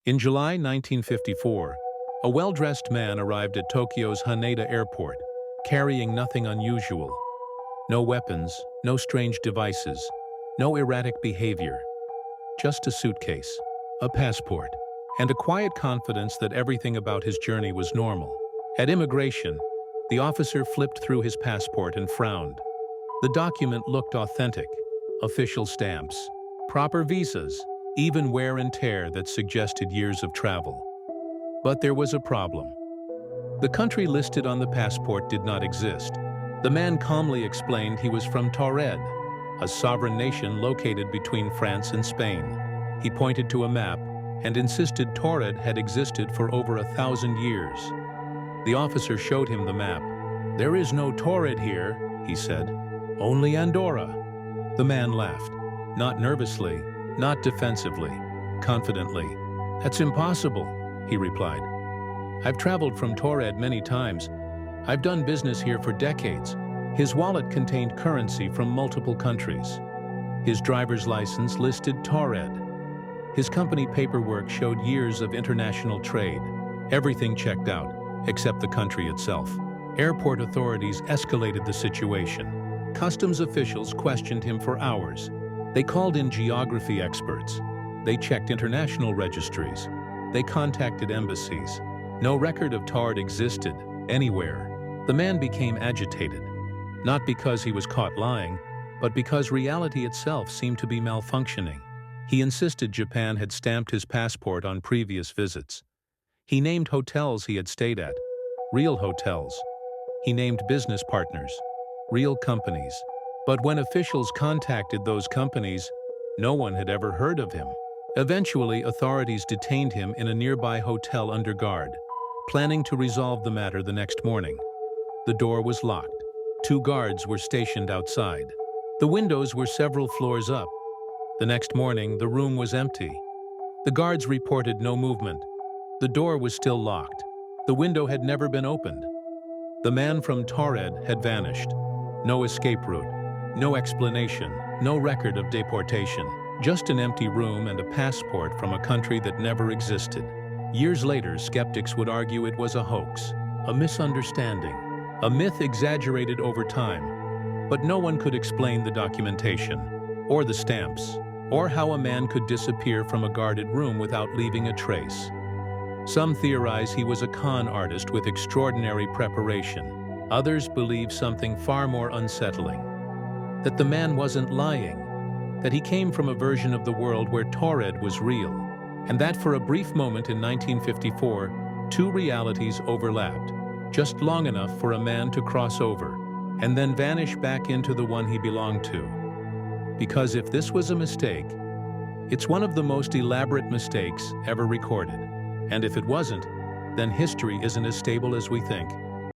In July 1954, a well-dressed man arrived at Tokyo's Haneda airport, carrying nothing unusual. No weapons, no strange devices, no erratic behavior. Just a suitcase, a passport, and a quiet confidence that everything about his journey was normal. At immigration, the officer flipped through his passport and frowned. The document looked authentic: official stamps, proper visas, even wear and tear that suggested years of travel. But there was a problem. The country listed on the passport did not exist. The man calmly explained he was from Taured, a sovereign nation located between France and Spain. He pointed to a map and insisted Taured had existed for over 1,000 years. The officer showed him the map. "There is no Taured here," he said. "Only Andorra." The man laughed, not nervously, not defensively, confidently. "That's impossible," he replied. "I've traveled from Taured many times. I've done business here for decades." His wallet contained currency from multiple countries. His driver's license listed Taured. His company paperwork showed years of international trade. Everything checked out, except the country itself. Airport authorities escalated the situation. Customs officials questioned him for hours. They called in geography experts. They checked international registries. They contacted embassies. No record of Taured existed anywhere. The man became agitated, not because he was caught lying, but because reality itself seemed to be malfunctioning. He insisted Japan had stamped his passport on previous visits. He named hotels he had stayed at, real hotels. He named business partners, real companies. But when officials contacted those companies, no one had ever heard of him. Eventually, authorities detained him in a nearby hotel under guard, planning to resolve the matter the next morning. The door was locked. 2 guards were stationed outside. The windows were several floors up. The next morning, the room was empty. The guards reported no movement. The door was still locked. The window had never been opened. The man from Taured had vanished. No escape route, no explanation, no record of deportation. Just an empty room and a passport from a country that never existed. Years later, skeptics would argue it was a hoax, a misunderstanding, a myth exaggerated over time. But no one could explain the documentation, or the stamps, or how a man could disappear from a guarded room without leaving a trace. Some theorize he was a con artist with extraordinary preparation. Others believe something far more unsettling: that the man wasn't lying, that he came from a version of the world where Taured was real, and that for a brief moment in 1954, 2 realities overlapped, just long enough for a man to cross over, and then vanish back into the one he belonged to. Because if this was a mistake, it's one of the most elaborate mistakes ever recorded. And if it wasn't, then history isn't as stable as we think.